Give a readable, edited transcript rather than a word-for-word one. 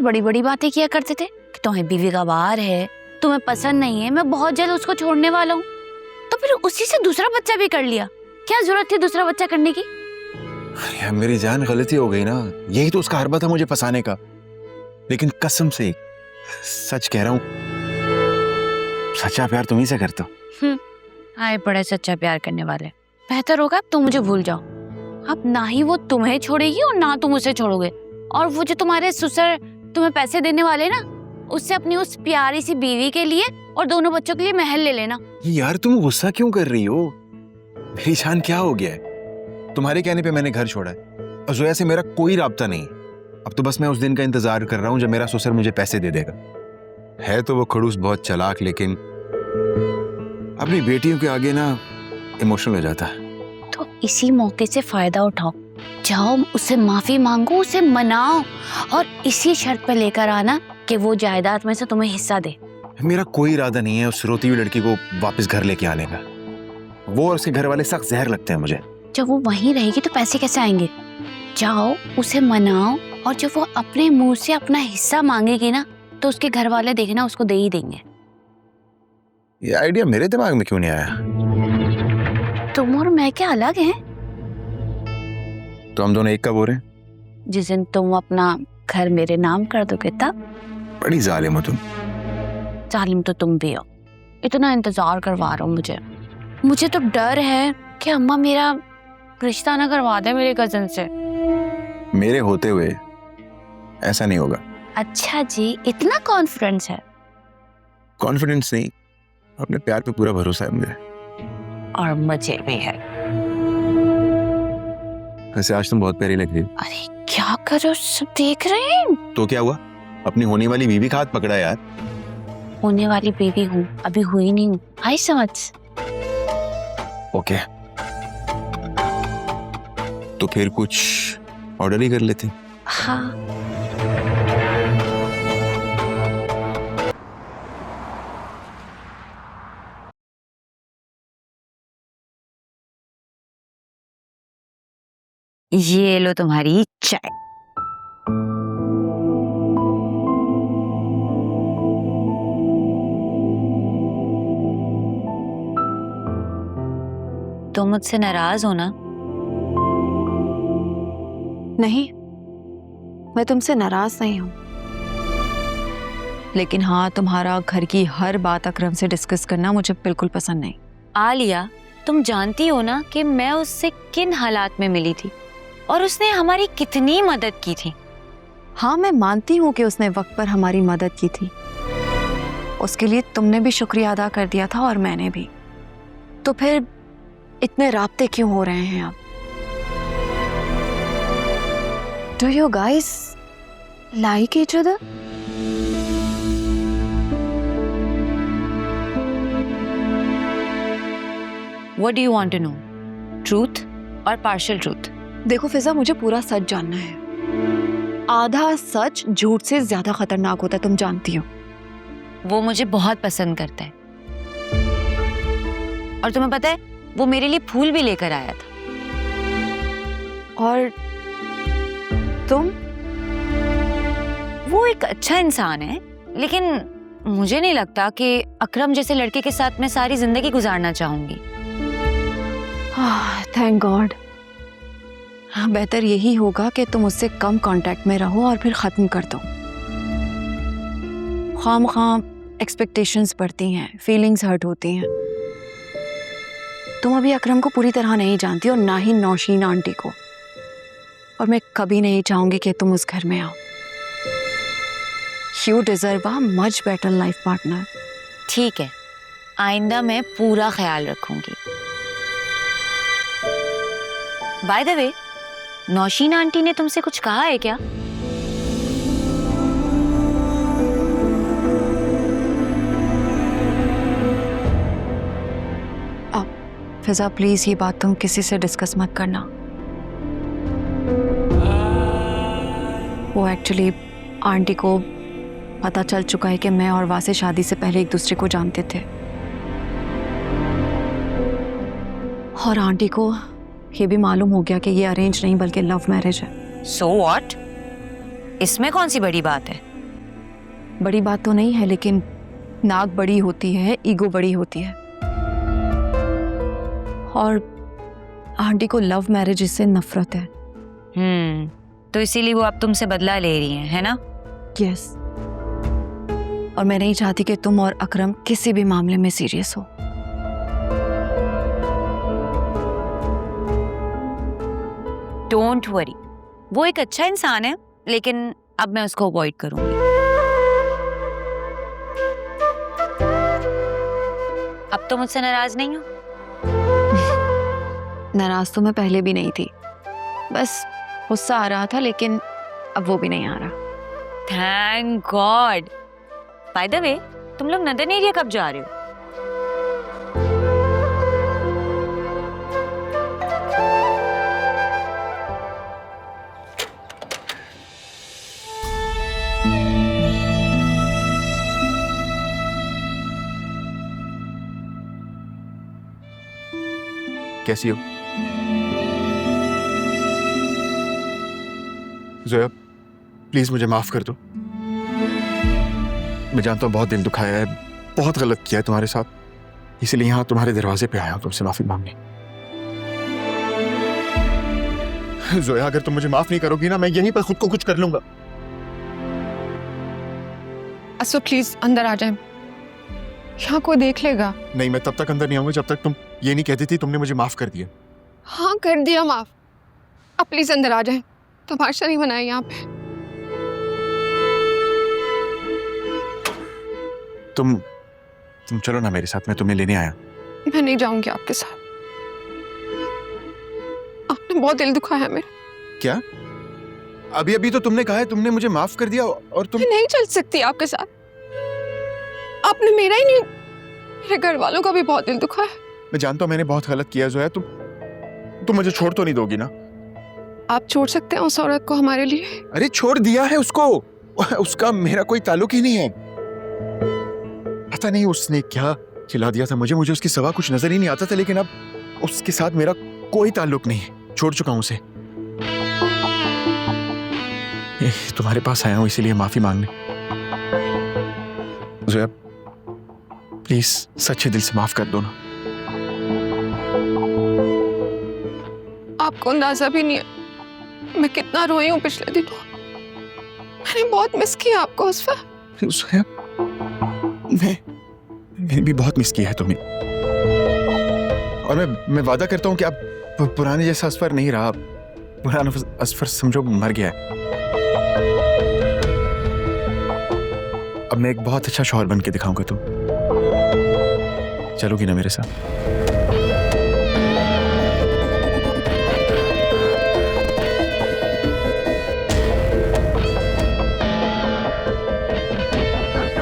बड़ी बड़ी बातें किया करते थे कि तुम्हें बीवी का बार है, तुम्हें पसंद नहीं है, मैं बहुत जल्द उसको छोड़ने वाला हूँ। तो फिर उसी से दूसरा बच्चा भी कर लिया। क्या जरूरत थी दूसरा बच्चा करने की? यार मेरी जान, गलती हो गई ना। यही तो उसका हरबा था मुझे फंसाने का। लेकिन कसम से सच कह रहा हूँ, सच्चा प्यार तुम ही से करता हूँ। आए बड़े सच्चा प्यार करने वाले। बेहतर होगा अब तुम मुझे भूल जाओ। अब ना ही वो तुम्हें छोड़ेगी और ना तुम उसे छोड़ोगे। और वो जो तुम्हारे ससुर तुम्हें पैसे देने वाले ना, उससे अपनी उस प्यारी सी बीवी के लिए और दोनों बच्चों के लिए महल ले लेना। यार तुम गुस्सा क्यों कर रही हो? मेरी जान क्या हो गया है? तुम्हारे कहने पे मैंने घर छोड़ा है और जोया से मेरा कोई राब्ता नहीं। अब तो बस मैं उस दिन का इंतजार कर रहा हूँ जब मेरा ससुर मुझे पैसे दे देगा। है तो वो खड़ूस बहुत चालाक, लेकिन अपनी बेटियों के आगे ना इमोशनल हो जाता है। तो इसी मौके से फायदा उठाओ, जाओ उससे माफी मांगो, उसे मनाओ और इसी शर्त पे लेकर आना कि वो जायदाद में से तुम्हें हिस्सा दे। मेरा कोई इरादा नहीं है उस रोती हुई लड़की को वापस घर लेके आने का। वो और उसके घर वाले सख्त जहर लगते हैं मुझे। जब वो वहीं रहेगी तो पैसे कैसे आएंगे? जाओ उसे मनाओ और जब वो अपने मुंह से अपना हिस्सा मांगेगी ना, तो उसके घर वाले देखना उसको दे ही देंगे। ये आइडिया मेरे दिमाग में क्यों नहीं आया? तुम और मैं क्या अलग हैं? तो हम दोनों एक कब हो रहे हैं? जिस दिन तुम अपना घर मेरे नाम कर दोगे तब। बड़ी जालिम हो तुम। जालिम तो तुम भी हो। इतना इंतजार करवा रहा हूँ मुझे तो डर है कि अम्मा मेरा रिश्ता ना करवा दे मेरे कजन से। मेरे होते हुए ऐसा नहीं होगा। अच्छा जी, इतना कॉन्फिडेंस है? कॉन्फिडेंस नहीं, अपने प्यार पे पूरा भरोसा है मुझे। और मुझे भी है। वैसे आज तुम बहुत प्यारी लग रही हो। अरे क्या करो, सब देख रहे हैं। तो क्या हुआ? अपनी होने वाली बीवी का हाथ पकड़ा यार। होने वाली बीवी हूँ, अभी हुई नहीं हूँ। आई समझ? ओके, तो फिर कुछ ऑर्डर ही कर लेते। हाँ। ये लो तुम्हारी चाय। तुम मुझसे नाराज हो ना? नहीं, मैं तुमसे नाराज नहीं हूं, लेकिन हाँ, तुम्हारा घर की हर बात अकरम से डिस्कस करना मुझे बिल्कुल पसंद नहीं। आलिया, तुम जानती हो ना कि मैं उससे किन हालात में मिली थी और उसने हमारी कितनी मदद की थी। हाँ, मैं मानती हूँ कि उसने वक्त पर हमारी मदद की थी। उसके लिए तुमने भी शुक्रिया अदा कर दिया था और मैंने भी। तो फिर इतने राब्ते क्यों हो रहे हैं अब? Do you guys like each other? What do you want to know? Truth और partial truth? देखो फिजा, मुझे पूरा सच जानना है। आधा सच झूठ से ज्यादा खतरनाक होता है, तुम जानती हो। वो मुझे बहुत पसंद करता है और तुम्हें पता है वो मेरे लिए फूल भी लेकर आया था। और तुम? वो एक अच्छा इंसान है, लेकिन मुझे नहीं लगता कि अकरम जैसे लड़के के साथ मैं सारी जिंदगी गुजारना चाहूंगी। Thank God. बेहतर यही होगा कि तुम उससे कम कांटेक्ट में रहो और फिर खत्म कर दो। खाम एक्सपेक्टेशंस बढ़ती हैं, फीलिंग्स हर्ट होती हैं। तुम अभी अकरम को पूरी तरह नहीं जानती और ना ही नौशीन आंटी को, और मैं कभी नहीं चाहूंगी कि तुम उस घर में आओ। You deserve a much better life partner. ठीक है, आइंदा मैं पूरा ख्याल रखूंगी। By the way, Nausheen aunty ने तुमसे कुछ कहा है क्या? फिजा प्लीज ये बात तुम किसी से डिस्कस मत करना। वो एक्चुअली आंटी को पता चल चुका है कि मैं और वासे शादी से पहले एक दूसरे को जानते थे, और आंटी को ये भी मालूम हो गया कि ये अरेंज नहीं बल्कि लव मैरिज है। So what? इसमें कौन सी बड़ी बात है? बड़ी बात तो नहीं है, लेकिन नाक बड़ी होती है, ईगो बड़ी होती है। और आंटी को लव मैरिज से नफरत है। तो इसीलिए वो अब तुमसे बदला ले रही हैं, है ना? यस। और मैं नहीं चाहती कि तुम और अकरम किसी भी मामले में सीरियस हो। डोंट वरी, वो एक अच्छा इंसान है, लेकिन अब मैं उसको अवॉइड करूंगी। अब तो मुझसे नाराज नहीं हो? नाराज तो मैं पहले भी नहीं थी, बस गुस्सा आ रहा था, लेकिन अब वो भी नहीं आ रहा। Thank God. बाय द वे, तुम लोग नदन एरिया कब जा रहे हो? कैसी हो जोया? प्लीज मुझे माफ कर दो। मैं जानता हूँ बहुत दिल दुखाया है, बहुत गलत किया है तुम्हारे साथ, इसलिए यहाँ तुम्हारे दरवाजे पे आया हूँ तुमसे माफी मांगने। जोया, अगर तुम मुझे माफ नहीं करोगी ना, मैं यहीं पर खुद को कुछ कर लूंगा। असो प्लीज अंदर आ जाए, यहाँ कोई देख लेगा। नहीं, मैं तब तक अंदर नहीं आऊंगा जब तक तुम ये नहीं कहती थी तुमने मुझे माफ कर दिया। हाँ कर दिया माफ, अब प्लीज अंदर आ जाए, तमाशा नहीं बनाए यहाँ पे। तुम चलो ना मेरे साथ, मैं तुम्हें लेने आया। मैं नहीं जाऊंगी आपके साथ, आपने बहुत दिल दुखाया मेरा। क्या? अभी अभी तो तुमने कहा है तुमने मुझे माफ कर दिया, और तुम... मैं नहीं चल सकती आपके साथ। आपने मेरा ही नहीं, मेरे घर वालों का भी बहुत दिल दुखा है। मैं जानता हूँ मैंने बहुत गलत किया जोया, तुम मुझे छोड़ तो नहीं दोगी ना? आप छोड़ सकते हैं उस औरत को हमारे लिए? अरे छोड़ दिया है उसको, उसका मेरा कोई ताल्लुक ही नहीं है। पता नहीं उसने क्या खिला दिया था मुझे उसकी सिवा कुछ नजर ही नहीं आता था, लेकिन अब उसके साथ मेरा कोई ताल्लुक नहीं है, छोड़ चुका हूं उसे। तुम्हारे पास आया हूं इसीलिए माफी मांगने। जोया प्लीज सच्चे दिल से माफ कर दो ना। आपको अंदाजा भी नहीं है मैं कितना रोई हूँ पिछले दिनों। मैंने बहुत मिस किया आपको उस वक्त। जोया, मैंने भी बहुत मिस किया है तुम्हें, और मैं वादा करता हूँ कि अब पुराने जैसा असफर नहीं रहा। पुराना असफर समझो मर गया है। अब मैं एक बहुत अच्छा शौहर बन के दिखाऊंगा। तुम चलोगी ना मेरे साथ?